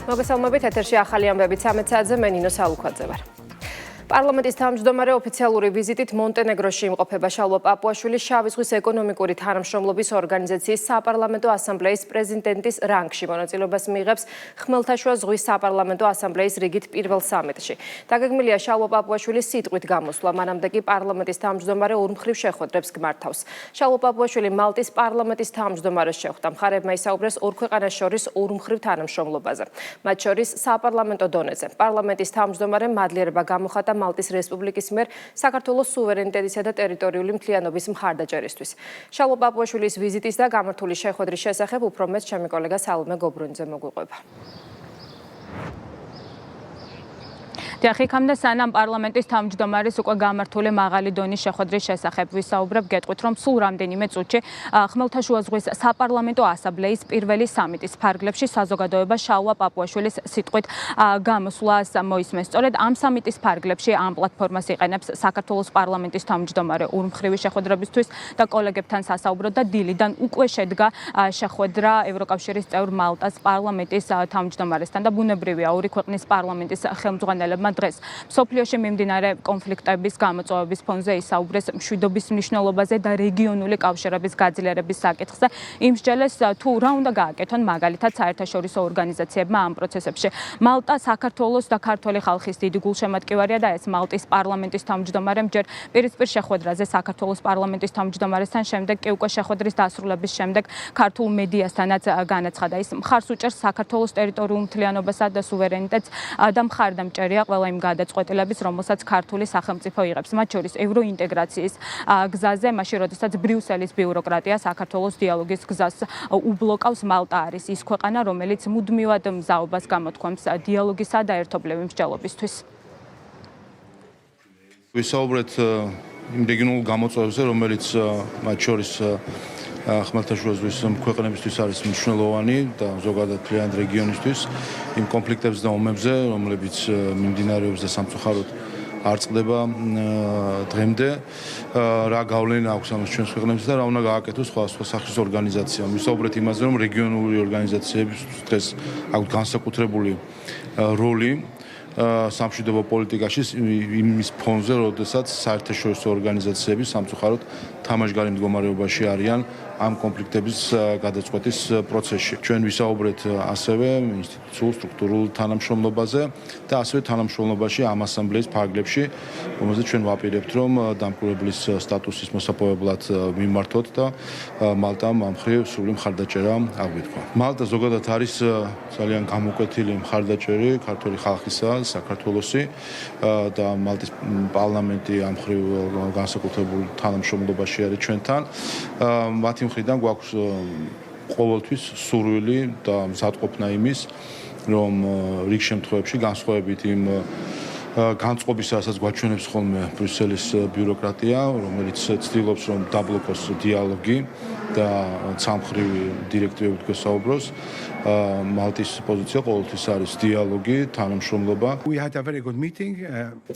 მოგესალმებით, ეთერში ახალი ამბები 13 საათზე, მე ნინო სალუქვაძე ვარ. პარლამენტის თავმჯდომარე ოფიციალური ვიზიტით მონტენეგროში იმყოფება შალვა პაპუაშვილი შავი ზღვის ეკონომიკური თანამშრომლობის ორგანიზაციის საპარლამენტო ასამბლეის პრეზიდენტის რანგში მონაწილეობას მიიღებს ხმელთაშუა ზღვის საპარლამენტო ასამბლეის რიგით პირველ სამიტში. დაგეგმილია შალვა პაპუაშვილის სიტყვით გამოსვლა, მანამდე კი პარლამენტის თავმჯდომარე ორმხრივ შეხვედრებს გმართავს. შალვა პაპუაშვილი მალტის პარლამენტის თავმჯდომარეს შეხვდა. მხარეებმა ისაუბრეს ორ ქვეყანას შორის ორმხრივ თანამშრომლობაზე, მათ შორის საპარლამენტო დონეზე. პარლამენტის თავმჯდომარემ მადლიერება გამოხატა მალტის რესპუბლიკის მიერ საქართველოს სუვერენიტეტისა და ტერიტორიული მთლიანობის მხარდაჭერისთვის. შალვა პაპუაშვილის ვიზიტის და გამართული შეხვედრის შესახებ უფრო მეტს ჩემი კოლეგა სალომე გობრუნიძე მოგვიყვება. Დიახ, სანამ პარლამენტის თავმჯდომარის უკვე გამართული მაღალი დონის შეხვედრის შესახებ ვისაუბრებ, გეტყვით, რომ სულ რამდენიმე წუთში ხმელთაშუა ზღვის საპარლამენტო ასამბლეის პირველი სამიტის ფარგლებში საზოგადოება შალვა პაპუაშვილის სიტყვით გამოსვლას მოისმენს. სწორედ ამ სამიტის ფარგლებში ამ პლატფორმას იყენებს საქართველოს პარლამენტის თავმჯდომარე ორმხრივი შეხვედრებისთვის და კოლეგებთან სასაუბროდ და დილიდან უკვე შედგა შეხვედრა ევროკავშირის წევრ მალტას პარლამენტის თავმჯდომარესთან და ბუნებრივია ორი ქვეყნის პარლამენტის ხელმძღვანელებმა დღეს მსოფლიოში მიმდინარე კონფლიქტების გამოწვევების ფონზე ისაუბრეს მშვიდობის მნიშვნელობაზე და რეგიონული კავშირების გაძლიერების საკითხზე. იმსჯელეს თუ რა უნდა გააკეთონ მაგალითად საერთაშორისო ორგანიზაციებმა ამ პროცესებში. მალტა საქართველოს და ქართული ხალხის დიდი გულშემატკივარია და ეს მალტის პარლამენტის თავმჯდომარემ ჯერ პირისპირ შეხვედრაზე საქართველოს პარლამენტის თავმჯდომარესთან, შემდეგ კი უკვე შეხვედრის დასრულების შემდეგ ქართულ მედიასთანაც განაცხადა. ის მხარს უჭერს საქართველოს ტერიტორიულ მთლიანობასა და სუვერენიტეტს და მხარდამჭერია ყველა იმ გადაწყვეტილების, რომელსაც ქართული სახელმწიფო იღებს, მათ შორის ევროინტეგრაციის გზაზე, მაშინ როდესაც ბრიუსელის ბიუროკრატია საქართველოს დიალოგის გზას უბლოკავს. მალტა არის ის ქვეყანა, რომელიც მუდმივად მზაობას გამოთქვამს დიალოგისა და ერთობლივი მსჯელობისთვის. ვისაუბრეთ იმ რეგიონულ გამოწვევებზე, რომელიც მათ შორის ხმელთაშუა ზღვის ქვეყნებისთვის არის მნიშვნელოვანი და ზოგადად მთლიანი რეგიონისთვის, იმ კონფლიქტებზე და ომებზე, რომლებიც მიმდინარეობს და სამწუხაროდ არ წყდება დღემდე, რა გავლენა აქვს ამას ჩვენს ქვეყნებზე და რა უნდა გააკეთოს სხვადასხვა სახის ორგანიზაციამ. ვისაუბრეთ იმაზე, რომ რეგიონული ორგანიზაციების დღეს აქვს განსაკუთრებული როლი სამშვიდობო პოლიტიკაში იმის ფონზე, როდესაც საერთაშორისო ორგანიზაციები სამწუხაროდ თამაშგარი მდგომარეობაში არიან ამ კონფლიქტების გადაწყვეტის პროცესში. ჩვენ ვისაუბრეთ ასევე ინსტიტუციურ სტრუქტურულ თანამშრომლობაზე და ასევე თანამშრომლობაში ამ ასამბლეის ფარგლებში, რომელზეც ჩვენ ვაპირებთ, რომ დამკვირვებლის სტატუსის მოსაპოვებლად მიმართოთ და მალტამ ამ მხრივ სრული მხარდაჭერა აღვიდგა. მალტა ზოგადად არის ძალიან გამოკვეთილი მხარდაჭერი ქართული ხალხისა, საქართველოსი და მალტის პარლამენტი ამ მხრივ განსაკუთრებულ თანამშრომლობაში არის ჩვენთან. მათი მხრიდან გვაქვს ყოველთვის სურვილი და მზადყოფნა იმის, რომ რიგ შემთხვევებში განსხვავებით იმ განწყობისასაც გვაჩვენებს ხოლმე ბრიუსელის ბიუროკრატია, რომელიც ცდილობს, რომ დაბლოკოს დიალოგი და ცალმხრივი დირექტივებით გვესაუბროს. მალტის პოზიცია ყოველთვის არის დიალოგი, თანამშრომლობა.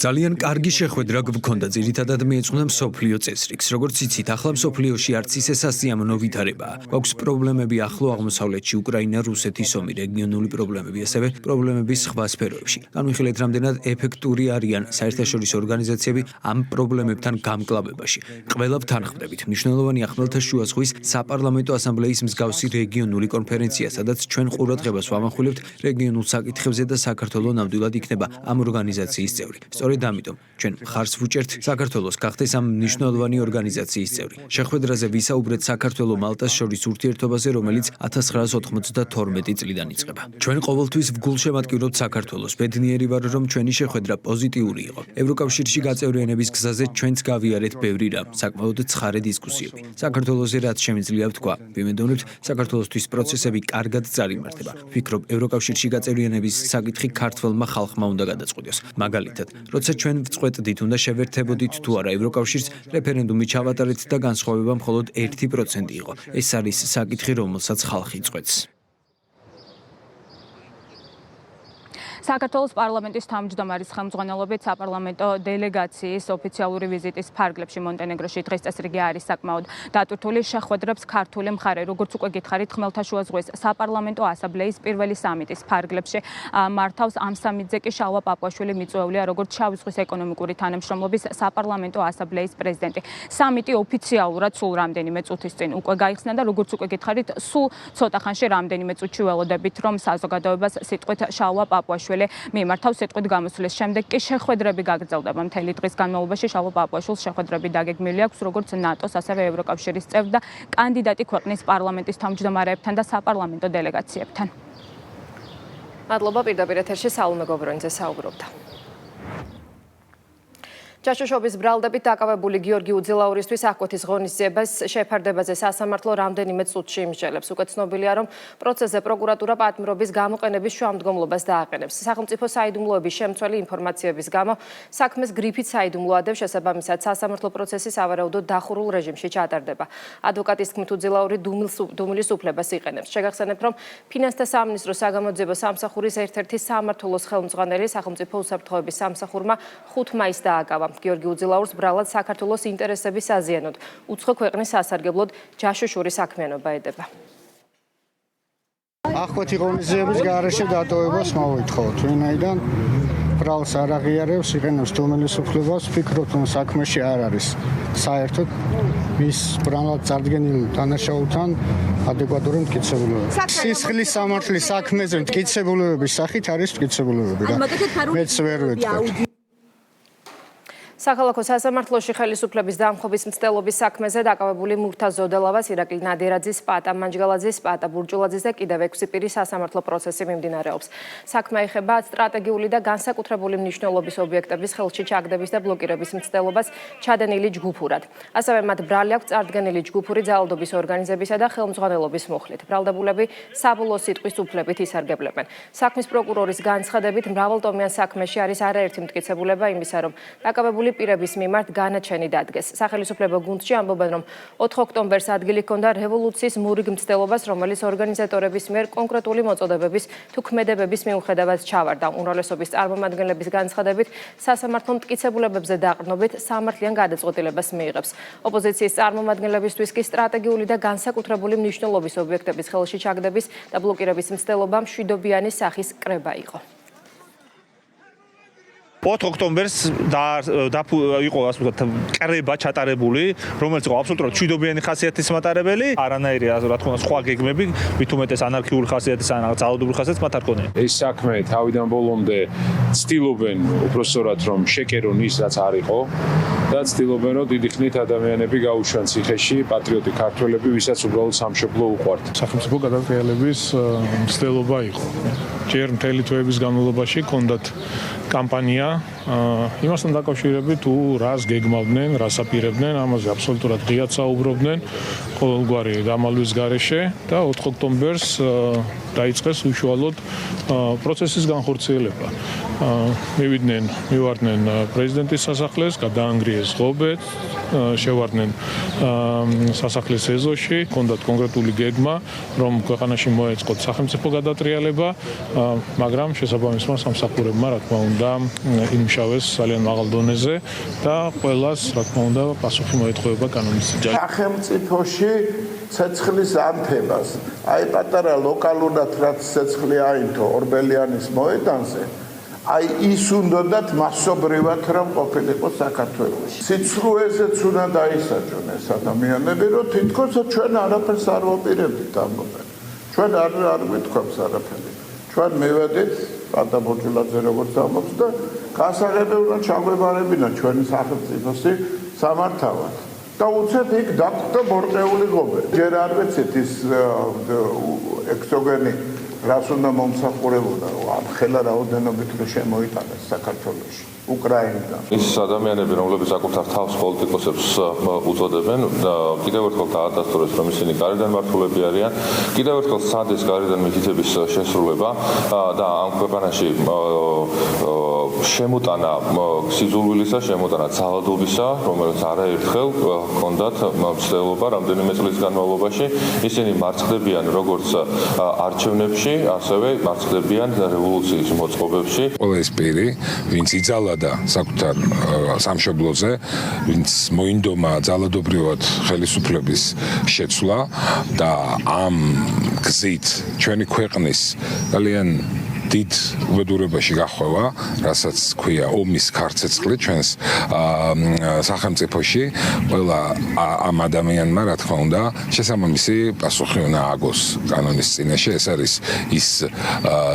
ძალიან კარგი შეხვედრა გვქონდა, ძირითადად მიეძღვნა მსოფლიო წესრიგს. როგორც იცით, ახლა მსოფლიოში არც ისე სასიამოვნო ვითარებაა. გვაქვს პრობლემები ახლო აღმოსავლეთში, უკრაინა, რუსეთის ომი, რეგიონული პრობლემები, ასევე პრობლემები სხვა სფეროებში. განვიხილეთ, რამდენად ეფექტური არიან საერთაშორისო ორგანიზაციები ამ პრობლემებთან გამკლავებაში. ყველა ვთანხმდებით. მნიშვნელოვანია ხმელთაშუა ზღვის საპარლამენტო ასამბლეის მსგავსი რეგიონული კონფერენცია, სადაც ჩვენ ყურადღებას ვამახვილებთ რეგიონულ საკითხებზე და საქართველო ნამდვილად იქნება ამ ორგანიზაციის წევრი. სწორედ ამიტომ ჩვენ მხარს ვუჭერთ საქართველოს გახდეს ამ მნიშვნელოვანი ორგანიზაციის წევრი. შეხვედრაზე ვისაუბრეთ საქართველო-მალტას შორის ურთიერთობაზე, რომელიც 1992 წლიდან იწყება. ჩვენ ყოველთვის ვგულშემატკივრობთ საქართველოს. ბედნიერი ვარ, რომ ჩვენი შეხვედრა პოზიტიური იყო. ევროკავშირში გაწევრიანების გზაზე ჩვენც გავიარეთ ბევრი რამ, საკმაოდ ცხარე დისკუსიები. საქართველოზე რაც შემიძლია ვთქვა, ვიმედოვნებთ საქართველოსთვის პროცესები კარგად წარიმართება. ვფიქრობ, ევროკავშირში გაწევრიანების საკითხი ქართველმა ხალხმა უნდა გადაწყვიტოს. მაგალითად, როცა ჩვენ ვწყვეტდით, უნდა შევერთებოდით თუ არა ევროკავშირს, რეფერენდუმი ჩავატარეთ და განსხვავება მხოლოდ 1% იყო. ეს არის საკითხი, რომელსაც ხალხი წყვეტს. საქართველოს პარლამენტის თავმჯდომარის ხელმძღვანელობით საპარლამენტო დელეგაციის ოფიციალური ვიზიტის ფარგლებში მონტენეგროში დღეს წესრიგი არის საკმაოდ დატვირთული. შეხვედრებს ქართული მხარე, როგორც უკვე გითხარით, ხმელთაშუა ზღვის საპარლამენტო ასამბლეის პირველი სამიტის ფარგლებში მართავს. ამსამიტზე კი შალვა პაპუაშვილი მიწვეულია, როგორც შავი ზღვის ეკონომიკური თანამშრომლობის საპარლამენტო ასამბლეის პრეზიდენტი. სამიტი ოფიციალურად სულ რამდენიმე წუთის წინ უკვე გაიხსნა და როგორც უკვე გითხარით, სულ ცოტა ხანში რამდენიმე წუთში ველოდებით, რომ საზოგადოებას სიტყვით შალვა პაპუაშვილი მიმართავს. სიტყვით გამოსვლის შემდეგ კი შეხვედრები გაგრძელდება. მთელი დღის განმავლობაში შალვა პაპუაშვილს შეხვედრები დაგეგმილი აქვს როგორც ნატოს, ასევე ევროკავშირის წევრ და კანდიდატი ქვეყნის პარლამენტის თავმჯდომარეებთან და საპარლამენტო დელეგაციებთან. მადლობა, პირდაპირ ეთერში საულმე გობრონიძე საუბრობდა. ჯაშუშობის ბრალდებით დაკავებული გიორგი უძილაურისთვის აღკვეთის ღონისძიებას შეფარდებაზე სასამართლო რამდენიმე წუთში იმსჯელებს. უკვე ცნობილია, რომ პროცესზე პროკურატურა პატიმრობის გამოყენების შუამდგომლობას დააყენებს. სახელმწიფო საიდუმლოების შემცველი ინფორმაციების გამო საქმეს გრიფით საიდუმლო ადევს, შესაბამისად სასამართლო პროცესი სავარაუდოდ დახურულ რეჟიმში ჩატარდება. ადვოკატის თქმით, უძილაური დუმილის უფლებას იყენებს. შეგახსენებთ, რომ ფინანსთა სამინისტროს საგამოძიებო სამსახურის ერთ-ერთი სამმართველოს ხელმძღვანელი სახელმწიფო უსაფრთხოების სამსახურმა 5 მაისს დააკავა. გიორგი უძილაურს ბრალად საქართველოს ინტერესების საზიანოდ უცხო ქვეყნის სასარგებლოდ ჯაშუშური საქმიანობა ედება. აღკვეთი ღონისძიების გარეშე დატოვებას მოვითხოვთ, ვინაიდან ბრალს არ აღიარებს, იყენებს დუმილის უფლებას, ვფიქრობთ, რომ საქმეში არ არის საერთოდ მის ბრალად წარდგენილ დანაშაულთან ადეკვატური მტკიცებულებები. სისხლის სამართლის საქმეზე მტკიცებულებების სახით არის მტკიცებულებები და მეც ვერ ვეთქვი. საქალაქო სასამართლოში ხელისუფლების დამხობის მცდელობის საქმეზე დაკავებული მურთა ზოდელავას, ირაკლი ნადირაძის, პატა მანჯგალაძის, პატა ბურჯულაძის და კიდევ 6 პირის სასამართლო პროცესი მიმდინარეობს. საქმე ეხება სტრატეგიული და განსაკუთრებული მნიშვნელობის ობიექტების ხელში ჩაგდების და ბლოკირების მცდელობას ჩადენილი ჯგუფურად. ასევე მათ ბრალი აქვს წარდგენილი ჯგუფური ძალადობის ორგანიზებისა და ხელმძღვანელობის მუხლით. ბრალდებულები საბოლოო სიტყვის უფლებით ისარგებლებენ. საქმის პროკურორის განცხადებით, მრავალტომიან საქმეში არის არაერთი მტკიცებულება იმისა, რომ დაკავებული პირების მიმართ განაჩენი დადგეს. სახელისუფლებო გუნდში ამბობენ, რომ 4 ოქტომბერს ადგილი ჰქონდა რევოლუციის მურიგ მცდელობას, რომელიც ორგანიზატორების მიერ კონკრეტული მოწოდებების თუ ქმედებების მიუხედავად ჩავარდა. უმრავლესობის წარმომადგენლების განცხადებით, სასამართლო მტკიცებულებებზე დაყრდნობით სამართლიან გადაწყვეტილებას მიიღებს. ოპოზიციის წარმომადგენლებისთვის კი სტრატეგიული და განსაკუთრებული მნიშვნელობის ობიექტების ხელში ჩაგდების და ბლოკირების მცდელობა მშვიდობიანი სახის კრება იყო. 4 ოქტომბერს იყო ასე ვთქვათ კრება ჩატარებული, რომელიც იყო აბსოლუტურად მშვიდობიანი ხასიათის მატარებელი, არანაირი რა თქმა უნდა სხვა გეგმები, მით უმეტეს ანარქიული ხასიათის ან ძალადობრივი ხასიათის მათ არ ქონია. ეს საქმე თავიდან ბოლომდე ცდილობენ უпроსორად რომ შეკერონ ის რაც არ იყო და ცდილობენ რომ დიდი ხნით ადამიანები გაუშვან ციხეში, პატრიოტი ქართველები, ვისაც უბრალოდ სამშობლო უყვართ. სახელმწიფო გადატრიალების მცდელობა იყო. ჯერ მთელი თვეების განმავლობაში ჰქონდათ კამპანია იმასთან დაკავშირებით, თუ რას გეგმავდნენ, რას აპირებდნენ, ამაზე აბსოლუტურად ღიად საუბრობდნენ ყოველგვარი დამალვის გარეშე და 4 ოქტომბერს დაიწყეს უშუალოდ პროცესის განხორციელება. მივარდნენ პრეზიდენტის სასახლეს, გადაანგრიეს ღობე, შევარდნენ სასახლის ეზოში, ჰქონდათ კონკრეტული გეგმა, რომ ქვეყანაში მოეწყოთ სახელმწიფო გადატრიალება, მაგრამ შესაბამისმა სამსახურებმა, რა თქმა უნდა, იმუშავეს ძალიან მაღალ დონეზე და ყველას, რა თქმა უნდა, პასუხი მოეთხოვება კანონის ძირძა. სახელმწიფოში ცეცხლის ანთებას, აი პატარა ლოკალურად რაც ცეცხლი აინთო ორბელიანის მოედანზე, აი ის უნდათ მასობრივად რომ ყოფილიყო საქართველოში. სიცრუეზეც უნდა დაისაჯონ ეს ადამიანები, რომ თითქოს ჩვენ არაფერს არ ვაპირებდით ამბობენ. ჩვენ არ გვითხოვს არაფერი. ჩვენ მივედით პატა ბურჯულაძე როგორც ამბობს და გასაღებეულად ჩაგვებარებინა ჩვენი სახელმწიფოსი სამართავად. და უცებ იქ დაგვდა მორყეული ღობე. ჯერ არ ვეცით ის ექსოგენი რას უნდა მომსახურებოდა, ამ ხელა რაოდენობით რომ შემოიტანეს საქართველოში. უკრაინიდან. ის ადამიანები, რომლებიც საკუთარ თავს პოლიტიკოსებს უწოდებენ, კიდევ ერთხელ დაადასტურეს, რომ ისინი გარედან მართულები არიან, კიდევ ერთხელ სცადეს გარედან მითითების შესრულება და ამ ქვეყანაში შემოტანა სიძულვილისა, შემოტანა ძალადობისა, რომელიც არაერთხელ ჰქონდათ მცდელობა რამდენიმე წლის განმავლობაში, ისინი მარცხდებიან როგორც არჩევნებში, ასევე მარცხდებიან რევოლუციის მოწყობებში. ყველა ეს პირი, ვინც იძალა და საკუთარ სამშობლოზე, ვინც მოინდომა ძალადობრივად ხელისუფლების შეცვლა და ამ გზით ჩვენი ქვეყნის ძალიან დიდ უბედურებაში გახვევა, რასაც ქვია ომის ქარცეცხლი ჩვენს სახელმწიფოში, ყველა ამ ადამიანმა, რა თქმა უნდა, შესაბამისი პასუხი უნდა ააგოს კანონის წინაშე. ეს არის ის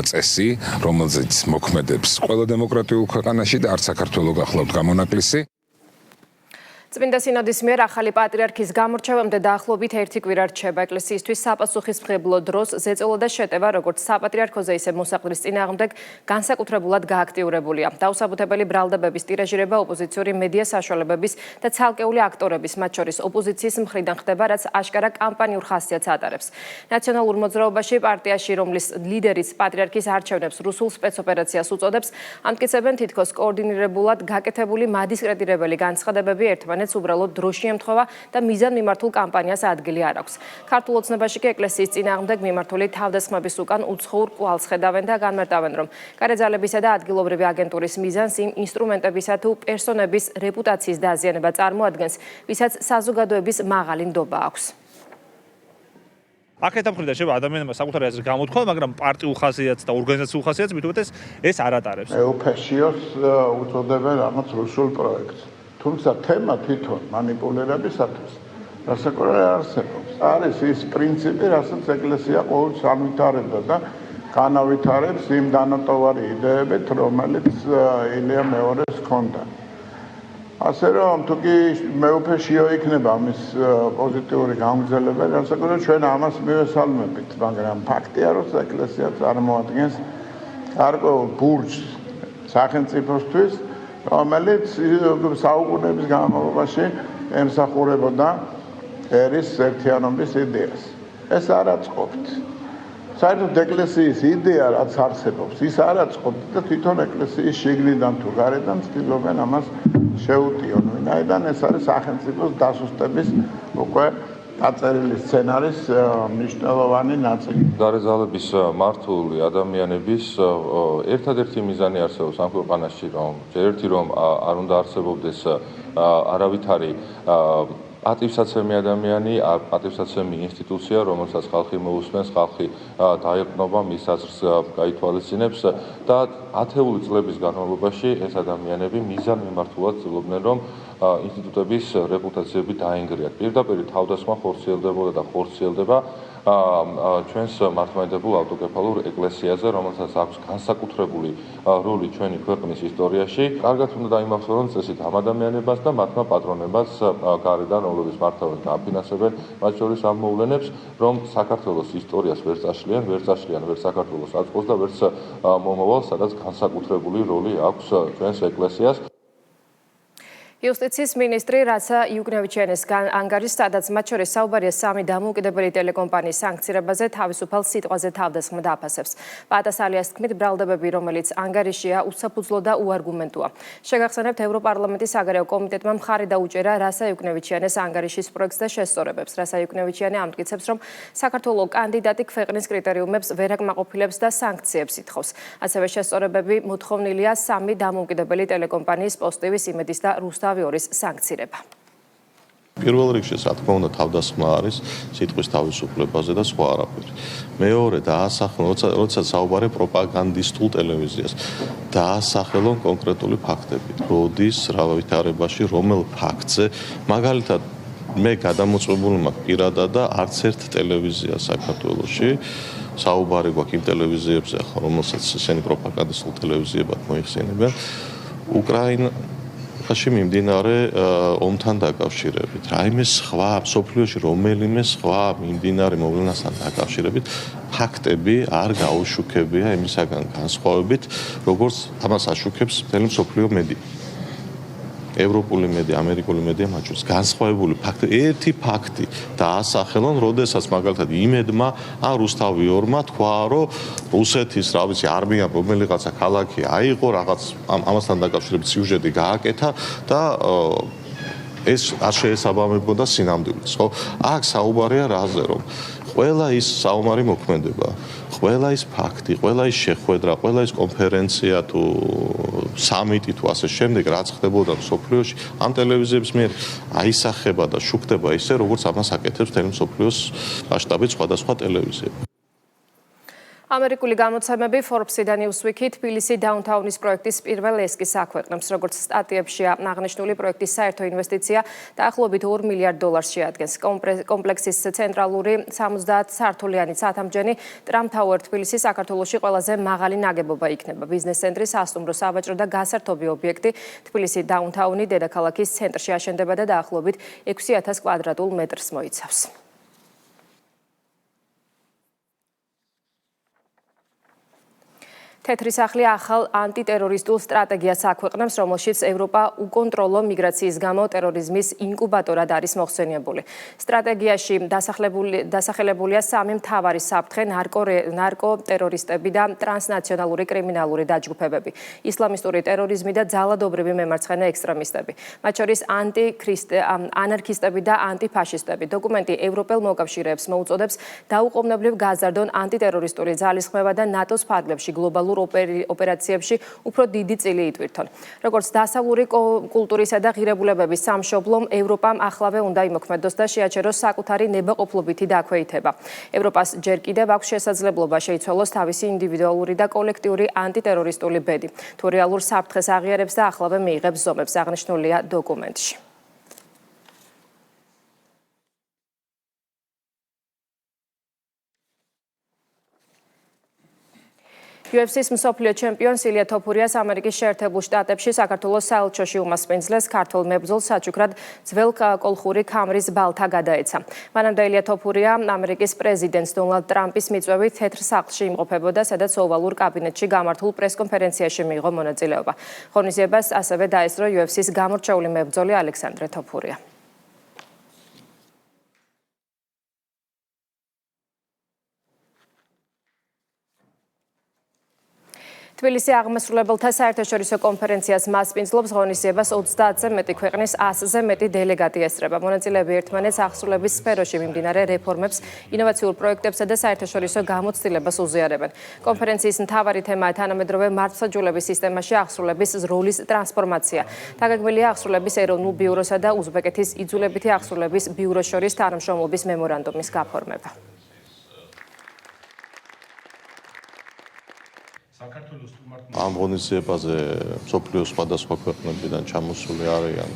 წესი, რომელზეც მოქმედებს ყველა დემოკრატიულ ქვეყანაში და არც საქართველოს გახლავთ გამონაკლისი. წმინდა სინოდის მიერ ახალი პატრიარქის გამორჩევამდე დაახლოებით 1 კვირა რჩება. ეკლესიისთვის საპასუხისმგებლო დროს ზეწოლა და შეტევა როგორც საპატრიარქოზე, ისე მოსაყდრის წინააღმდეგ განსაკუთრებულად გააქტიურებულია. დაუსაბუთებელი ბრალდებების ტირაჟირება ოპოზიციური მედია საშუალებების და ცალკეული აქტორების, მათ შორის ოპოზიციის მხრიდან ხდება, რაც აშკარა კამპანიურ ხასიათს ატარებს. ნაციონალურ მოძრაობაში პარტიაში, რომლის ლიდერიც პატრიარქის არჩევნებს რუსულ სპეცოპერაციას უწოდებს, ამტკიცებენ თითქოს კოორდინირებულად გაკეთებული მადისკრეტირებელი განცხადებები ერთმანეთს უბრალოდ დროში ემთხვევა და მიზან მიმართულ კამპანიას ადგილი არ აქვს. ქართულ ოცნებაში კი ეკლესიის წინააღმდეგ მიმართული თავდასხმების უკან უცხოურ კვალს ხედავენ და განმარტავენ, რომ კარეძალებისა და ადგილობრივი აგენტურის მიზანს იმ ინსტრუმენტებისა თუ პერსონების რეპუტაციის დაზიანება წარმოადგენს, ვისაც საზოგადოების მაღალი ნდობა აქვს. აქეთ მხრიდან შევა ადამიანებმა საკუთარი აზრი გამოთქვა, მაგრამ პარტიულ ხასიათს და ორგანიზაციულ ხასიათს მithumetes ეს არ ატარებს. ეოფესიოს უწოდებენ ამას რუსულ პროექტს. თუმცა თემა თვითონ მანიპულირებისათვის რასაკვირველი არსებობს. არის ის პრინციპი, რასაც ეკლესია ყოველთვის ამვითარებდა და განავითარებს იმ დანატოვარი იდეებით, რომელიც ილია მეორეს ჰქონდა. ასე რომ თუკი მეუფეშიო იქნება ამის პოზიტიური გამგზავრება, რასაკვირველია ჩვენ ამას მივესალმებით, მაგრამ ფაქტია, რომ ეკლესია წარმოადგენს გარკვეულ ბურჯს სახელმწიფოსთვის, რომელიც საუკუნეების განმავლობაში ემსახურებოდა ერის ერთიანობის იდეას. ეს არ აწყობთ. საერთოდ ეკლესიის იდეა რაც არსებობს, ის არ აწყობთ და თვითონ ეკლესიის შიგნიდან თუ გარედან ცდილობენ ამას შეუტიონ. ვინაიდან ეს არის სახელმწიფოს დასუსტების უკვე დაწერილი სცენარის მნიშვნელოვანი ნაწილი. გარეზალების მართული ადამიანების ერთადერთი მიზანი არსებობს ამ ქვეყანაში, რომ ერთი რომ არ უნდა არსებობდეს არავითარი პატივსაცემი ადამიანი, პატივსაცემი ინსტიტუცია, რომელსაც ხალხი მოусმენს, ხალხი დაეყრდნობა, მის აზრს გაითვალისწინებს და 10 წლების განმავლობაში ეს ადამიანები მიზანმიმართულად ცდილობდნენ, რომ ინსტიტუტების რეპუტაციები დაენგრიათ. პირდაპირ თავდასხმა ხორციელდებოდა და ხორციელდება ჩვენს მართლმადიდებულ ავტოკეფალურ ეკლესიაზე, რომელსაც აქვს განსაკუთრებული როლი ჩვენი ქვეყნის ისტორიაში. კარგად უნდა დაიმახსოვრონ წესით ამ ადამიანებას და მათმა პატრონებაც გარედან, რომლებიც მართავენ და აფინანსებენ, მათ შორის ამ მოვლენებს, რომ საქართველოს ისტორიას ვერ წაშლიან, ვერ საქართველოს აწყოს და ვერც მომავალ, სადაც განსაკუთრებული როლი აქვს ჩვენს ეკლესიას. იუსტიციის მინისტრი რაცა იუკნევიჩიანის ანგარიშს, სადაც მათ შორის საუბარია 3 დამოუკიდებელი ტელეკომპანიის სანქცირებაზე, თავისუფალ სიტყვაზე თავდასხმა დააფასებს. პატასალიას თქმით, ბრალდებები, რომელიც ანგარიშია, უსაფუძვლო და უარგუმენტოა. შეგახსენებთ, ევროპარლამენტის საგარეო კომიტეტმა მხარი დაუჭერა რაცა იუკნევიჩიანის ანგარიშის პროექტს და შესწორებებს. რაცა იუკნევიჩიანი ამტკიცებს, რომ საქართველოს კანდიდატი ქვეყნის კრიტერიუმებს ვერ აკმაყოფილებს და სანქციებს ითხოვს. ასევე შესწორებები მოთხოვნილია 3 დამოუკიდებელი ტელეკომპანიის პოსტივის, იმედის და რუსთავის სანქცირება. პირველ რიგში, რა თქმა უნდა, თავდასხმა არის სიტყვის თავისუფლებაზე და სხვა არაფერი. მეორე, როცა საუბარი პროპაგანდისტულ ტელევიზიას, დაასახელონ კონკრეტული ფაქტები. როდის, რა ვითარებაში, რომელ ფაქტზე, მაგალითად, მე გადამოწმებული მაქვს პირადად და არც ერთ ტელევიზია საქართველოში საუბარი გვაქვს იმ ტელევიზიებზე, რომელსაც ესენი პროპაგანდისტულ ტელევიზიებად მოიხსენებენ, უკრაინაში მიმდინარე ომთან დაკავშირებით. რაიმე სხვა მსოფლიოში რომელიმე სხვა მიმდინარე მოვლენასთან დაკავშირებით ფაქტები არ გაუშუქებია იმისაგან განსხვავებით, როგორც ამას აშუქებს მთელი მსოფლიო მედია. ევროპული მედია, ამერიკული მედია მაჩვენებს განსხვავებული ფაქტი, ერთი ფაქტი დაასახელონ, როდესაც მაგალითად იმედმა ან რუსთავიორმა თქვა, რომ რუსეთის, რა ვიცი, არმია რომელიღაცა ქალაქი აიღო, რაღაც ამასთან დაკავშირებით სიუჟეტი გააკეთა და ეს არ შეესაბამებოდა სინამდვილეს, ხო? აქ საუბარია რაზე, რომ ყველა ის საომარი მოქმედება, ყველა ის ფაქტი, ყველა ის შეხვედრა, ყველა ის კონფერენცია თუ სამიტი თუ ასე შემდეგ, რაც ხდებოდა მსოფლიოში, ამ ტელევიზიების მიერ აისახება და შუქდება ისე, როგორც ამას აკეთებს მთელი მსოფლიოს მასშტაბით სხვადასხვა ტელევიზიები. ამერიკული გამოცემები Forbes-ი და Newsweek-ი თბილისი დაუნთაუნის პროექტის პირველ ესკიზს აქვეყნებს, როგორც სტატიებში აღნიშნული პროექტის საერთო ინვესტიცია დაახლოებით $2 მილიარდ შეადგენს. კომპლექსის ცენტრალური 70 სართულიანი საათამჯენი Trump Tower თბილისი საქართველოში ყველაზე მაღალი ნაგებობა იქნება. ბიზნეს ცენტრი, სასტუმრო, სავაჭრო და გასართობი ობიექტი თბილისი დაუნთაუნი დედაქალაქის ცენტრში აშენდება და დაახლოებით 6000 კვადრატულ მეტრს მოიცავს. თეთრი სახლი ახალ ანტიტერორისტულ სტრატეგიას აქვეყნებს, რომელშიც ევროპა უკონტროლო მიგრაციის გამო ტერორიზმის ინკუბატორად არის მოხსენიებული. სტრატეგიაში დასახელებულია სამი მთავარი საფრთხე: ნარკოტერორისტები და ტრანსნაციონალური კრიმინალური დაჯგუფებები, ისლამისტური ტერორიზმი და ძალადობრივი მემარცხენე ექსტრემისტები, მათ შორის ანარქისტები და ანტიფაშისტები. დოკუმენტი ევროპელ მოკავშირეებს მოუწოდებს დაუყოვნებლივ გაზარდონ ანტიტერორისტული ძალისხმევა და ნატოს ფარგლებში გლობალურ ოპერაციებში უფრო დიდი წილი იტვირთონ. როგორც დასავლური კულტურისა და ღირებულებების სამშობლომ, ევროპამ ახლავე უნდა იმოქმედოს და შეაჩეროს საკუთარი ნებაყოფლობითი დაქვეითება. ევროპას ჯერ კიდევ აქვს შესაძლებლობა შეიცვალოს თავისი ინდივიდუალური და კოლექტიური ანტიტერორისტული ბედი. თუ რეალურ საფრთხეს აღიარებს და ახლავე მიიღებს ზომებს, აღნიშნულია დოკუმენტში. UFC-ის მსოფლიო ჩემპიონს ილია თოფურიას ამერიკის შეერთებულ შტატებში საქართველოს საელჩოში უმასპინძლეს ქართველ მებრძოლ საჩუქრად ძველ კოლხური ქამრის ბალთა გადაეცა. მანამდე ილია თოფურია ამერიკის პრეზიდენტს დონალდ ტრამპის მიწვევით თეთრ სახლში იმყოფებოდა, სადაც ოვალურ კაბინეტში გამართულ პრესკონფერენციაში მიიღო მონაწილეობა. ღონისძიებას ასევე დაესწრო UFC-ის გამორჩეული მებრძოლი ალექსანდრე თოფურია. თბილისი აღმასრულებელთა საერთაშორისო კონფერენციას მასპინძლობს. ღონისძიებას 30-ზე მეტი ქვეყნის 100-ზე მეტი დელეგატი ესწრება. მონაწილეები ერთმანეთს აღსრულების სფეროში მიმდინარე რეფორმებს, ინოვაციურ პროექტებსა და საერთაშორისო გამოცდილებას უზიარებენ. კონფერენციის მთავარი თემაა თანამედროვე მართლმსაჯულების სისტემაში აღსრულების როლის ტრანსფორმაცია. დაგეგმილია აღსრულების ეროვნულ ბიუროსა და უზბეკეთის იძულებითი აღსრულების ბიუროს შორის თანამშრომლობის მემორანდუმის გაფორმება. ამ ღონისძიებაზე მსოფლიოს სხვადასხვა ქვეყნებიდან ჩამოსული არიან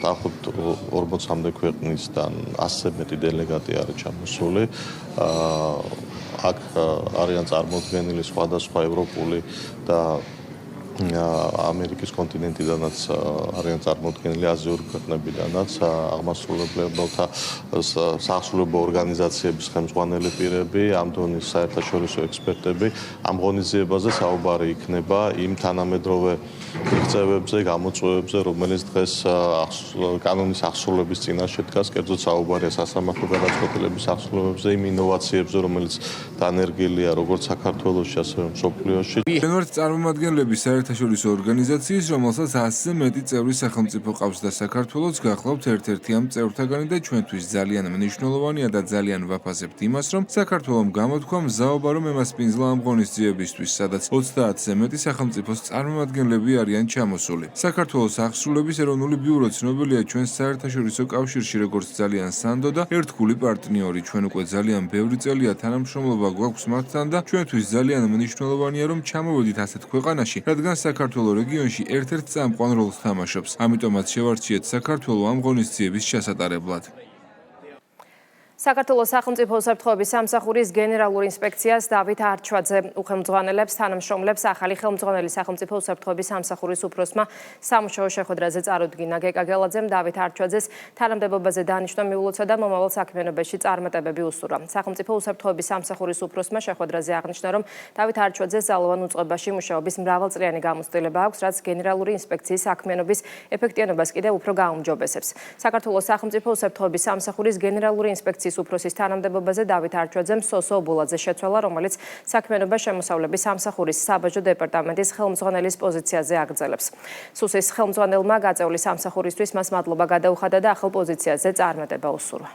დაახლოებით 40-მდე ქვეყნისგან 100-ზე მეტი დელეგატი არის ჩამოსული. აქ არიან წარმოდგენილი სხვადასხვა ევროპული და ამერიკის კონტინენტიდანაც არიან წარმოდგენილი აზიური ქვეყნებიდანაც აღმასრულებელთა საახსრულებო ორგანიზაციების ხელმძღვანელი პირები, ამ დონის საერთაშორისო ექსპერტები. ამ ღონისძიებაზე საუბარი იქნება იმ თანამედროვე მიღწევებზე, გამოწვევებზე, რომელიც დღეს კანონის აღსრულების წინაშე დგას. კერძოდ საუბარია სასამართლო გადაწყვეტილების აღსრულებებზე, იმ ინოვაციებზე, რომელიც დანერგილია როგორც საქართველოში, ასევე მსოფლიოში. ვართ წარმომადგენლების საერთაშორისო ორგანიზაციის, რომელსაც 100-ზე მეტი წევრი სახელმწიფო ყავს და საქართველოს გახლავთ ერთ-ერთი ამ წევრთაგანი და ჩვენთვის ძალიან მნიშვნელოვანია და ძალიან ვაფასებთ იმას, რომ საქართველოს გამოთქვა მზაობა რომ ემასპინძლა ამ ღონისძიებისთვის, სადაც 30-ზე მეტი სახელმწიფოს წარმომადგენლები არიან ჩამოსული. საქართველოს აღსრულების ეროვნული ბიურო ცნობილია ჩვენს საერთაშორისო კავშირში როგორც ძალიან სანდო და ერთგული პარტნიორი. ჩვენ უკვე ძალიან ბევრი წელია თანამშრომლობა გვაქვს მათთან და ჩვენთვის ძალიან მნიშვნელოვანია რომ ჩამოვედით ასეთ ქვეყანაში, რადგან საქართველოს რეგიონში ერთ-ერთ წამყვან როლს თამაშობს. ამიტომაც შევარჩიეთ საქართველოს ამ ღონისძიების ჩასატარებლად. საქართველოს სახელმწიფო უსაფრთხოების სამსახურის გენერალურ ინსპექციას დავით არჩვაძე უხელმძღვანელებს თანამშრომლებს ახალი ხელმძღვანელი სახელმწიფო უსაფრთხოების სამსახურის უფროსმა სამუშაო შეხვედრაზე წარუდგინა. გეკა გელაძემ დავით არჩვაძეს თანამდებობაზე დანიშნვა მიულოცა და მომავალ საქმიანობაში წარმატებები უსურვა. სახელმწიფო უსაფრთხოების სამსახურის უფროსმა შეხვედრაზე აღნიშნა, რომ დავით არჩვაძეს ძალოვან უწყებაში მუშაობის მრავალწლიანი გამოცდილება აქვს, რაც გენერალური ინსპექციის საქმიანობის ეფექტიანობას კიდევ უფრო გაუმჯობესებს. საქართველოს სახელმწიფო უსაფრთხოების სამსახურის გენერალური ინსპექციის უფროსის თანამდებობაზე დავით არჩვაძემ სოსო ობოლაძე შეცვალა, რომელიც საქმიანობა შემოსავლების სამსახურის საბაჟო დეპარტამენტის ხელმძღვანელის პოზიციაზე აგრძელებს. სუსის ხელმძღვანელმა გაწეული სამსახურისთვის მას მადლობა გადაუხადა და ახალ პოზიციაზე წარმატება უსურვა.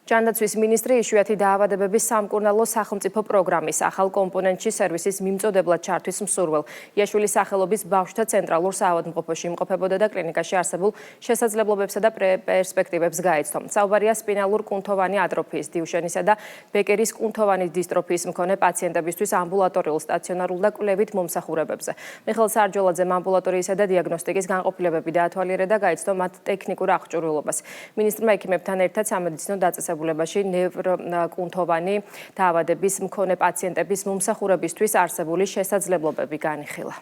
ჯანდაცვის მინისტრი იშვიათი დაავადებების სამკურნალო სახელმწიფო პროგრამის ახალ კომპონენტში სერვისის მიმწოდებლად ჩართვის მსურველ იაშვილის სახელობის ბავშვთა ცენტრალურ საავადმყოფოში იმყოფებოდა და კლინიკაში არსებულ შესაძლებლობებსა და პერსპექტივებს გაეცნო. საუბარია სპინალურ კუნთოვანი ატროფიის, დიუშენისა და ბეკერის კუნთოვანის დისტროფიის მქონე პაციენტებისთვის ამბულატორიულ, სტაციონარულ და კვლევით მომსახურებებზე. მიხეილ სარჯოლაძემ ამბულატორიისა და დიაგნოსტიკის განყოფილებები დაათვალიერა და გაეცნო მათ ტექნიკურ აღჭურვილობას. მინისტრმა ექიმებთან ერთად სამედიცინო დაწესებულებაში ნევროკუნთოვანი დაავადების მქონე პაციენტების მომსახურებისთვის არსებული შესაძლებლობები განიხილა.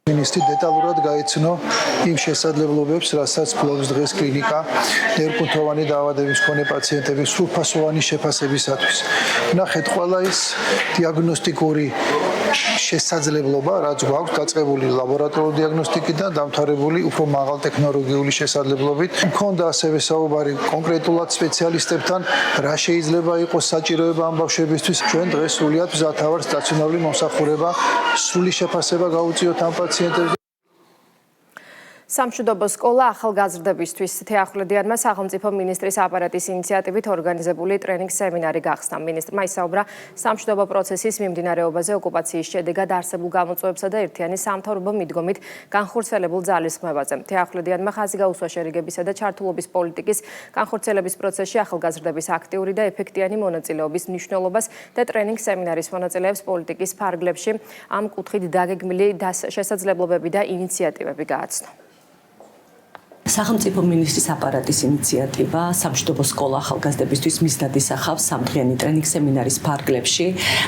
მინისტრი დეტალურად გაეცნო იმ შესაძლებლობებს, რასაც ფლობს დღეს კლინიკა ნევროკუნთოვანი დაავადების მქონე პაციენტების სრულფასოვანი შეფასებისათვის. ნახეთ, ყველა ის დიაგნოსტიკური შესაძლებლობა, რაც გვაქვს დაწყებული ლაბორატორიული დიაგნოსტიკიდან, დამთავრებული უფრო მაღალ ტექნოლოგიური შესაძლებლობით. მქონდა ასევე საუბარი კონკრეტულად სპეციალისტებთან, რა შეიძლება იყოს საჭიროება ამ ბავშვებისთვის. ჩვენ დღეს სრულიად მზად ვართ სტაციონარული მომსახურება, სრული შეფასება გაუწიოთ ამ პაციენტებს. სამშვიდობო სკოლა ახალგაზრდებისთვის თეახვლედიანმა სახელმწიფო მინისტრის აპარატის ინიციატივით ორგანიზებული ტრენინგ სემინარი გახსნა. მინისტრმა ისაუბრა სამშვიდობო პროცესის მიმდინარეობაზე, ოკუპაციის შედეგად არსებულ გამოწვევებსა და ერთიანი სამთავრობო მიდგომით განხორციელებულ ძალისხმევაზე. თეახვლედიანმა ხაზი გაუსვა შერიგებისა და ჩართულობის პოლიტიკის განხორციელების პროცესში ახალგაზრდების აქტიური და ეფექტიანი მონაწილეობის მნიშვნელობას და ტრენინგ სემინარის მონაწილეებს პოლიტიკის ფარგლებში ამ კუთხით დაგეგმილი შესაძლებლობები და ინიციატივები გააცნო. სახელმწიფო მინისტრის აპარატის ინიციატივა სამშვიდობო სკოლა ახალგაზრდებისთვის მისდად ისახავს სამდღიანი ტრენინგ სემინარის ფარგლებში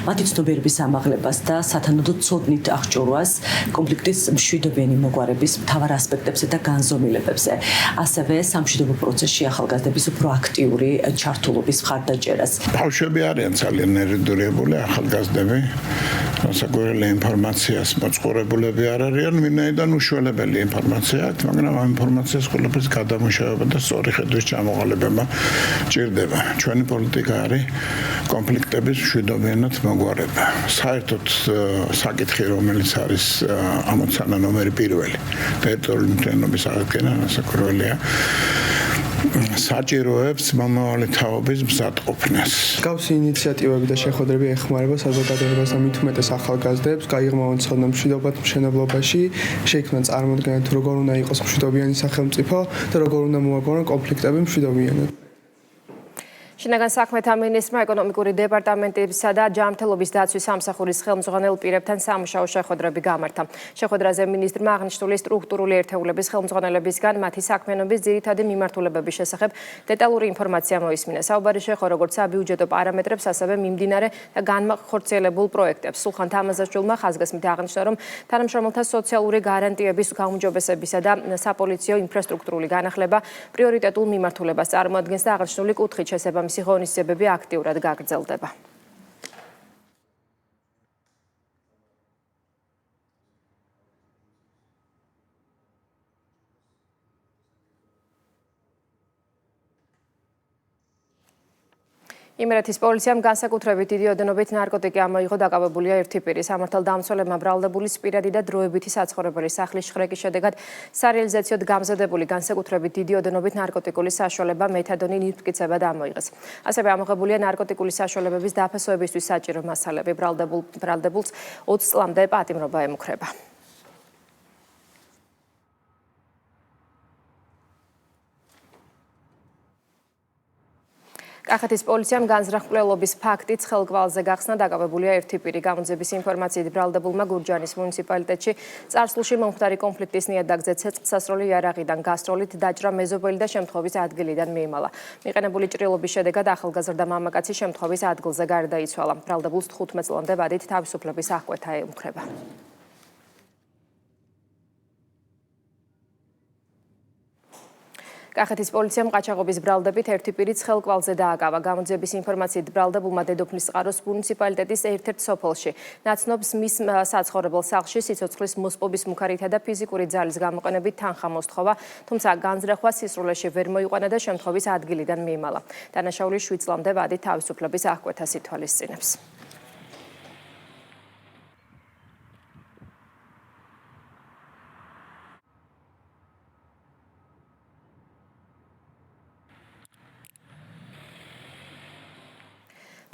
მათი ცნობიერების ამაღლებას და სათანადო ცოდნით აღჭურვას კონფლიქტის მშვიდობიანი მოგვარების მთავარ ასპექტებზე და განზომილებებზე. ასევე სამშვიდობო პროცესში ახალგაზრდების უფრო აქტიური ჩართულობის მხარდაჭერას. ბავშვები არიან ძალიან ნერვიდურებული ახალგაზრდები, განსაკუთრებული ინფორმაციას მოწყურებულები არ არიან, ვინაიდან უშუალებელი ინფორმაცია აქვს, მაგრამ ამ ინფორმაციას ყველაფერს გადამუშავება და სწორი ხედვის ჩამოყალიბება ჭირდება. ჩვენი პოლიტიკა არის კონფლიქტების მშვიდობიანად მოგვარება. საერთოდ საკითხი, რომელიც არის ამოცანა ნომერი 1, ტერიტორიული მთლიანობის აღდგენა, განსაკუთრებულია საჭიროებს მომავალი თაობის მზადყოფნას. გავსი ინიციატივები და შეხვედრები ეხმარება საზოგადოებას და მით უმეტეს ახალგაზრდებს გაიღმავონ ცოდნა მშვიდობად მშენებლობაში, შეიქმნან წარმოდგენა თუ როგორ უნდა იყოს მშვიდობიანი სახელმწიფო და როგორ უნდა მოაგვარონ კონფლიქტები მშვიდობიანად. შინაგან საქმეთა მინისტრმა ეკონომიკური დეპარტამენტისა და ჯანმრთელობის დაცვის სამსახურის ხელმძღვანელ პირებთან სამუშაო შეხვედრები გამართა. შეხვედრაზე მინისტრმა აღნიშნული სტრუქტურული ერთეულების ხელმძღვანელებისგან მათი საქმიანობის ძირითადი მიმართულებების შესახებ დეტალური ინფორმაცია მოისმინა. საუბარი შეეხო როგორც საბიუჯეტო პარამეტრებს, ასევე მიმდინარე და განხორციელებულ პროექტებს. სულხან თამაზაშვილმა ხაზგასმით აღნიშნა, რომ თანამშრომელთა სოციალური გარანტიების გაუმჯობესებისა და საპოლიციო ინფრასტრუქტურული განახლება პრიორიტეტულ მიმართულებას წარმოადგენს და აღნიშნული კუთხით შესაბამისი ღონისძიებები აქტიურად გაგრძელდება. იმერეთის პოლიციამ განსაკუთრებით დიდი ოდენობით ნარკოტიკი ამოიღო, დაკავებულია ერთი პირი. სამართალდამცველებმა ბრალდებული სპირადი და დროებითი საცხოვრებელი სახლის შხრეკის შედეგად სარეალიზაციოდ გამზადებული განსაკუთრებით დიდი ოდენობით ნარკოტიკული საშუალება მეთადონი ნივთმტკიცებად ამოიღეს. ასევე ამოღებულია ნარკოტიკული საშუალებების დაფასოებისთვის საჭირო მასალები. ბრალდებულს 20 წლამდე პატიმრობა ემუქრება. კახეთის პოლიციამ განზრახულობის ფაქტით ხელგვალზე გახსნა დაკავებულია ერთი პირი. გამოძიების ინფორმაციით ბრალდებულმა გურჯაანის მუნიციპალიტეტში წარსულში მომხდარი კონფლიქტის ნიადაგზე ცეცხლსასროლი იარაღიდან გასროლით დაჭრა მეზობელი და შემთხვევის ადგილიდან მიიმალა. მიყენებული ჭრილობის შედეგად ახალგაზრდა მამაკაცი შემთხვევის ადგილზე გარდაიცვალა. ბრალდებულს 15 წლამდე ვადით თავისუფლების აღკვეთა ეუქრება. კახეთის პოლიციამ ყაჩაღობის ბრალდებით ერთი პირიც ხელკვალზე დააკავა. გამოძიების ინფორმაციით ბრალდებულმა დედოფლის წყაროს მუნიციპალიტეტის ერთ-ერთ სოფელში ნაცნობს მის საცხოვრებელ სახლში სიცოცხლის მოსპობის მუქარითა და ფიზიკური ძალის გამოყენებით თანხა მოსთხოვა, თუმცა განზრახვა სისრულეში ვერ მოიყვანა და შემთხვევის ადგილიდან მიიმალა. დანაშაული 7 წლამდე ვადით თავისუფლების აღკვეთას ითვალისწინებს.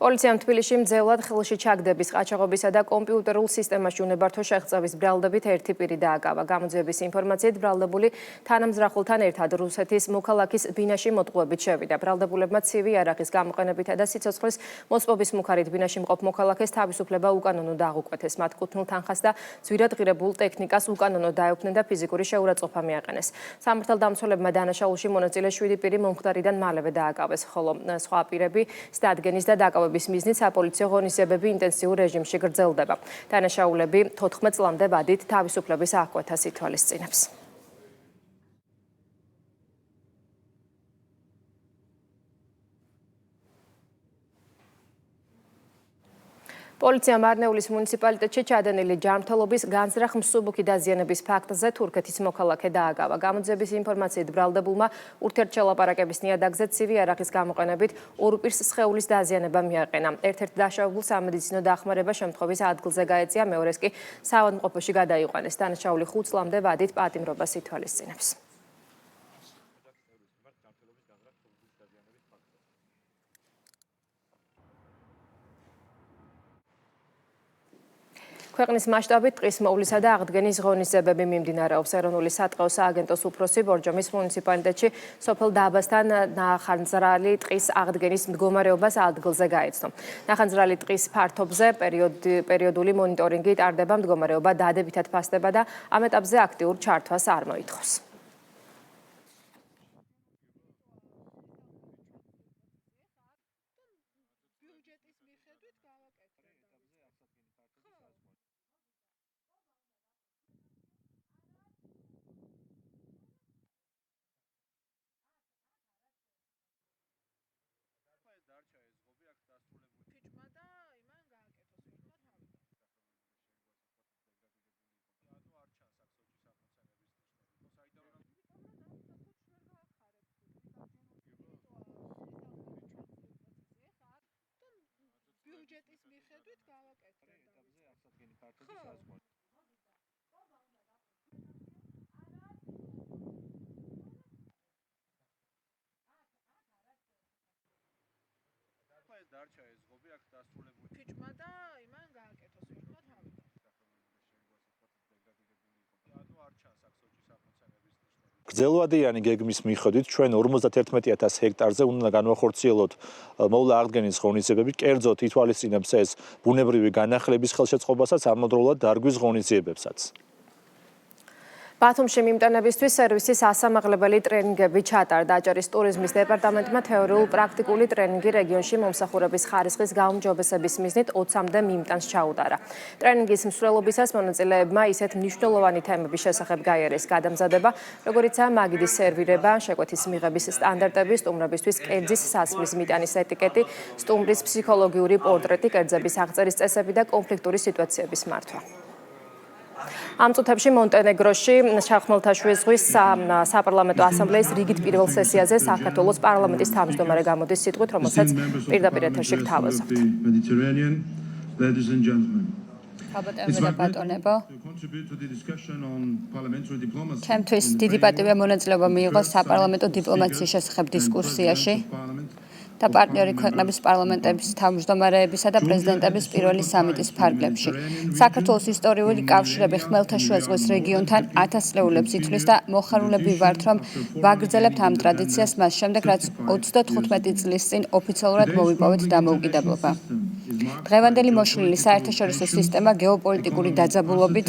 პოლიციამ თბილისში მძევლად ხელში ჩაგდების, ყაჩაღობისა და კომპიუტერულ სისტემაში უნებართვო შეღწევის ბრალდებით ერთი პირი დააკავა. გამოძიების ინფორმაციით ბრალდებული თანამზრახულთან ერთად რუსეთის მოქალაქის ბინაში მოტყუებით შევიდა. ბრალდებულებმა ცივი იარაღის გამოყენებითა და სიცოცხლის მოსპობის მუქარით ბინაში მყოფ მოქალაქეს თავისუფლება უკანონოდ აღუკვეთეს. მათ კუთვნილ თანხას და ძვირად ღირებულ ტექნიკას უკანონოდ დაეუფნენ და ფიზიკური შეურაცხყოფა მიაყენეს. სამართალდამცველებმა დანაშაულში მონაწილე 7 პირი მომხდარიდან მალევე დააკავეს, ხოლო სხვა პირები სტადგენის და დაკავების მიზნით საპოლიციო ღონისძიებები ინტენსიურ რეჟიმში გრძელდება. დანაშაულები 14 წლამდე ვადით თავისუფლების აღკვეთას ითვალისწინებს. პოლიციამ არნეულის მუნიციპალიტეტში ჩადენილი ჯანმრთელობის განზრახ მსუბუქი დაზიანების ფაქტზე თურქეთის მოქალაქე დააკავა. გამოძიების ინფორმაციით ბრალდებულმა ურთიერთშელაპარაკების ნიადაგზე ცივი იარაღის გამოყენებით ორ პირს სხეულის დაზიანება მიაყენა. ერთ-ერთ დაშავებულს სამედიცინო დახმარება შემთხვევის ადგილზე გაეწია, მეორეს კი საავადმყოფოში გადაიყვანეს. დანაშაული 5 წლამდე ვადით პატიმრობას ითვალისწინებს. ქვეყნის მასშტაბით ტყის მოვლისა და აღდგენის ღონისძიებები მიმდინარეობს. ეროვნული სატყეო სააგენტოს უფროსი ბორჯომის მუნიციპალიტეტში სოფელ დაბასთან ნახანძრალი ტყის აღდგენის მდგომარეობას ადგილზე გაეცნო. ნახანძრალი ტყის ფართობზე პერიოდული მონიტორინგი ტარდება, მდგომარეობა დადებითად ფასდება და ამ ეტაპზე აქტიურ ჩართვას არ მოითხოვს. ბიუჯეტის მიხედვით გავაკეთეთ. დარჩა ეს ღობე აქ დასრულებული. ფიჭმა და იმან გააკეთოს ვირთმა თავი. ანუ არ ჩანს აქ სოჭის აღმოცენების ნიშნები. გრძელვადიანი გეგმის მიხედვით ჩვენ 51000 ჰექტარზე უნდა განვახორციელოთ მოვლა აღდგენის ღონისძიებები, კერძოდ ითვალისწინებს ეს ბუნებრივი განახლების ხელშეწყობასაც, ამავდროულად დარგვის ღონისძიებებსაც. ბათუმში მიმტანებისთვის სერვისის ასამაღლებელი ტრენინგები ჩატარდა. აჭარის ტურიზმის დეპარტამენტმა თეორიულ-პრაქტიკული ტრენინგი რეგიონში მომსახურების ხარისხის გაუმჯობესების მიზნით 20-მდე მიმტანს ჩაუტარა. ტრენინგის მსვლელობისას მონაწილეებმა ისეთ მნიშვნელოვანი თემების შესახებ გაიარეს გადამზადება, როგორიცაა მაგიდის სერვირება, შეკვეთის მიღების სტანდარტები, სტუმრებისთვის კერძის სასმლის მიტანის ეტიკეტი, სტუმრის ფსიქოლოგიური პორტრეტი, კერძების აღწერის წესები და კონფლიქტური სიტუაციების მართვა. ამ წუთებში მონტენეგროში შახმელთაშუის ზღვის საპარლამენტო ასამბლეის რიგით პირველ სესიაზე საქართველოს პარლამენტის თავმჯდომარე გამოდის სიტყვით, რომელსაც პირდაპირ ეთერში გთავაზობთ. ბატონებო, ჩემთვის დიდი პატივია მონაწილეობა მიიღო საპარლამენტო დიპლომატიის შესახებ დისკუსიაში. და პარტნიორი ქვეყნების პარლამენტების თავმჯდომარეებისა და პრეზიდენტების პირველი სამიტის ფარგლებში. საქართველოს ისტორიული კავშირები ხმელთაშუა ზღვის რეგიონთან 1000 წლეულებს ითვლის და მოხარულები ვართ, რომ ვაგრძელებთ ამ ტრადიციას მას შემდეგ, რაც 35 წლის წინ ოფიციალურად მოვიპოვეთ დამოუკიდებლობა. დღევანდელი მოშლილი საერთაშორისო სისტემა გეოპოლიტიკური დაძაბულობით,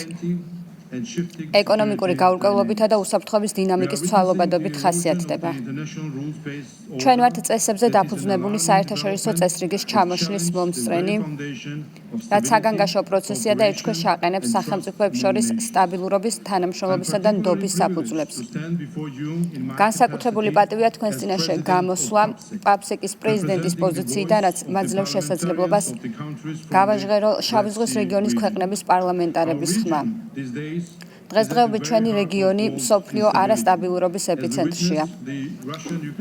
ეკონომიკური გაურკვევლობითა და უსაფრთხოების დინამიკის ცვალებადობით ხასიათდება. ჩვენ ვართ წესებზე დაფუძნებული საერთაშორისო წესრიგის ჩამოშლის მომსწრენი, რაც საგანგაშო პროცესია და ეჭქვეშ აყენებს სახელმწიფოებს შორის სტაბილურობის, თანამშრომლობისა და ნდობის საფუძვლებს. განსაკუთრებული პატივია თქვენს წინაშე გამოსვლა პაპსეკის პრეზიდენტის პოზიციიდან, რაც მაძლევს შესაძლებლობას გავაჟღერო შავი ზღვის რეგიონის ქვეყნების პარლამენტარების ხმა. დღესდღეობით ჩვენი რეგიონი მსოფლიო არასტაბილურობის ეპიცენტრშია.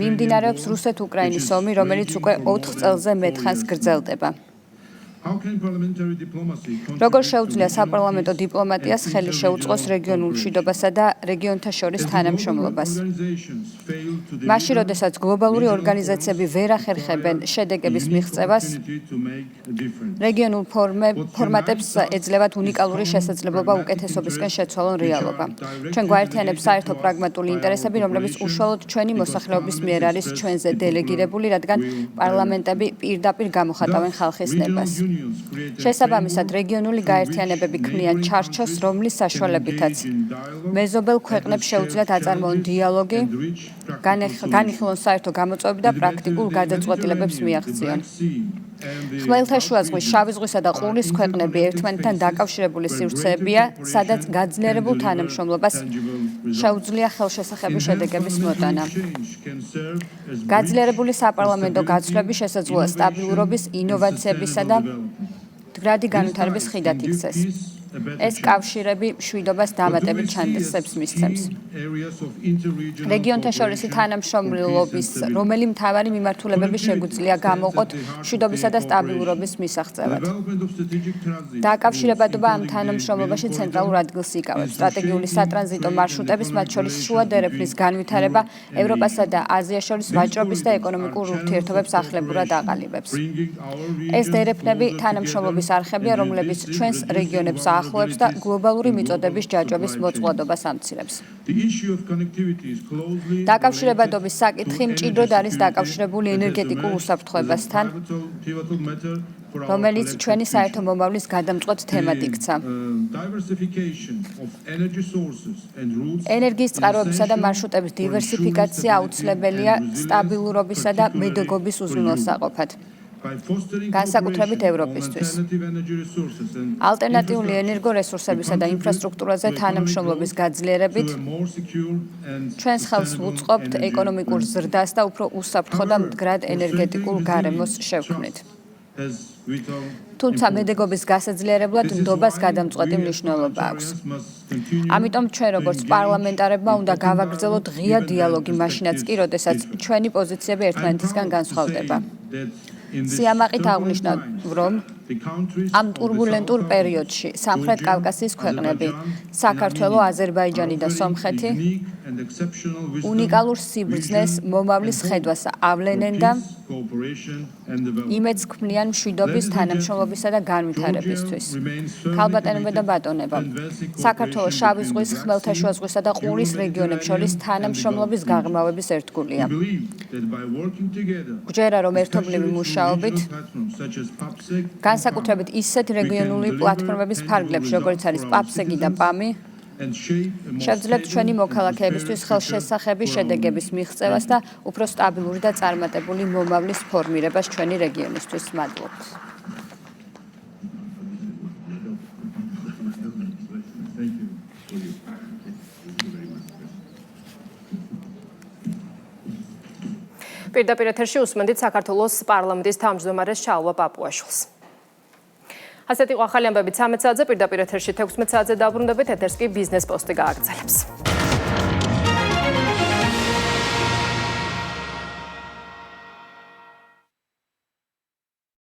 მიმდინარეობს რუსეთ-უკრაინის ომი, რომელიც უკვე 4 წელზე მეტხანს გრძელდება. როგორ შეუძლია საპარლამენტო დიპლომატიას ხელი შეუწყოს რეგიონულ მშვიდობასა და რეგიონთა შორის თანამშრომლობას? მაშინ, როდესაც გლობალური ორგანიზაციები ვერ ახერხებენ შედეგების მიღწევას, რეგიონულ ფორმატებს ეძლევათ უნიკალური შესაძლებლობა უკეთესობისკენ შეცვალონ რეალობა. ჩვენ გვაერთიანებს საერთო პრაგმატული ინტერესები, რომლებიც უშუალოდ ჩვენი მოსახლეობის მიერ არის ჩვენზე დელეგირებული, რადგან პარლამენტები პირდაპირ გამოხატავენ ხალხის ნებას. შესაბამისად, რეგიონული გაერთიანებები ქმნიან ჩარჩოს, რომლის საშუალებითაც მეზობელ ქვეყნებს შეუძლიათ აწარმოონ დიალოგი, განიხილონ საერთო გამოწვევები და პრაქტიკულ გადაწყვეტილებებს მიაღწიონ. ხმელთაშუა ზღვის, შავი ზღვისა და ყურის ქვეყნები ერთმანეთთან დაკავშირებული სივრცეებია, სადაც გაძლიერებულ თანამშრომლობას შეუძლია ხელშესახები შედეგების მოტანა. გაძლიერებული საპარლამენტო გაცვლები შესაძლოა სტაბილურობის, ინოვაციებისა და მდგრადი განვითარების ხიდად იქცეს. ეს კავშირები მშვიდობას დამატებით ჩანტესებს მისცემს. რეგიონთა შორისი თანამშრომლობის რომელი მთავარი მიმართულებები შეგვიძლია გამოყოთ მშვიდობისა და სტაბილურობის მისაღწევად. დაკავშირებადობა ამ თანამშრომლობაში ცენტრალურ ადგილს იკავებს. სტრატეგიული სატრანზიტო მარშრუტების, მათ შორის შუა დერეფნის განვითარება ევროპასა და აზიას შორის ვაჭრობის და ეკონომიკურ ურთიერთობებს ახლებურად აყალიბებს. ეს დერეფნები თანამშრომლობის არხებია, რომლებიც ჩვენს რეგიონებს ახლოვებს და გლობალური მიწოდების ჯაჭვების მოწყვლადობას ამცირებს. დაკავშირებადობის საკითხი მჭიდროდ არის დაკავშირებული ენერგეტიკულ უსაფრთხოებასთან, რომელიც ჩვენი საერთო მომავლის გადამწყვეტ თემად იქცა. ენერგიის წყაროებისა და მარშრუტების დივერსიფიკაცია აუცილებელია სტაბილურობისა და მედეგობის უზრუნველსაყოფად. განსაკუთრებით ევროპისთვის. ალტერნატიული ენერგორესურსებისა და ინფრასტრუქტურაზე თანამშრომლობის გაძლიერებით ჩვენს ხელს ვუწყობთ ეკონომიკურ ზრდას და უფრო უსაფრთხო და მდგრად ენერგეტიკულ გარემოს შევქმნით. თუმცა მედეგობის გასაძლიერებლად ნდობას გადამწყვეტი მნიშვნელობა აქვს. ამიტომ ჩვენ როგორც პარლამენტარებმა უნდა გავაგრძელოთ ღია დიალოგი მაშინაც კი, როდესაც ჩვენი პოზიციები ერთმანეთისგან განსხვავდება. სიამაყით აღნიშნავ, რომ ამ ტურბულენტურ პერიოდში სამხრეთ კავკასიის ქვეყნები, საქართველო, აზერბაიჯანი და სომხეთი უნიკალურ სიბრძნეს მომავლის ხედვას ავლენენ და იმედს ქმნიან მშვიდობის, თანამშრომლობისა და განვითარებისთვის. ქალბატონებო და ბატონებო, საქართველოს შავი ზღვის, ხმელთაშუა ზღვისა და ყურის რეგიონებს შორის თანამშრომლობის გაღრმავების ერთგულია. გვჯერა, რომ ერთობლივი მუშაობით განსაკუთრებით ისეთ რეგიონული პლატფორმების ფარგლებში, როგორც არის პაპსეკი და პამი, შევძლებთ ჩვენი მოქალაქეებისთვის ხელშესახები შედეგების მიღწევას და უფრო სტაბილური და წარმატებული მომავლის ფორმირებას ჩვენი რეგიონისთვის. მადლობთ. პირდაპირ ეთერში უსმენთ საქართველოს პარლამენტის თავმჯდომარეს შალვა პაპუაშვილს. ასეთი იყო ახალი ამბები 13 საათზე, პირდაპირ ეთერში 16 საათზე დაბრუნდებით, ეთერს კი ბიზნეს პოსტი გააგრძელებს.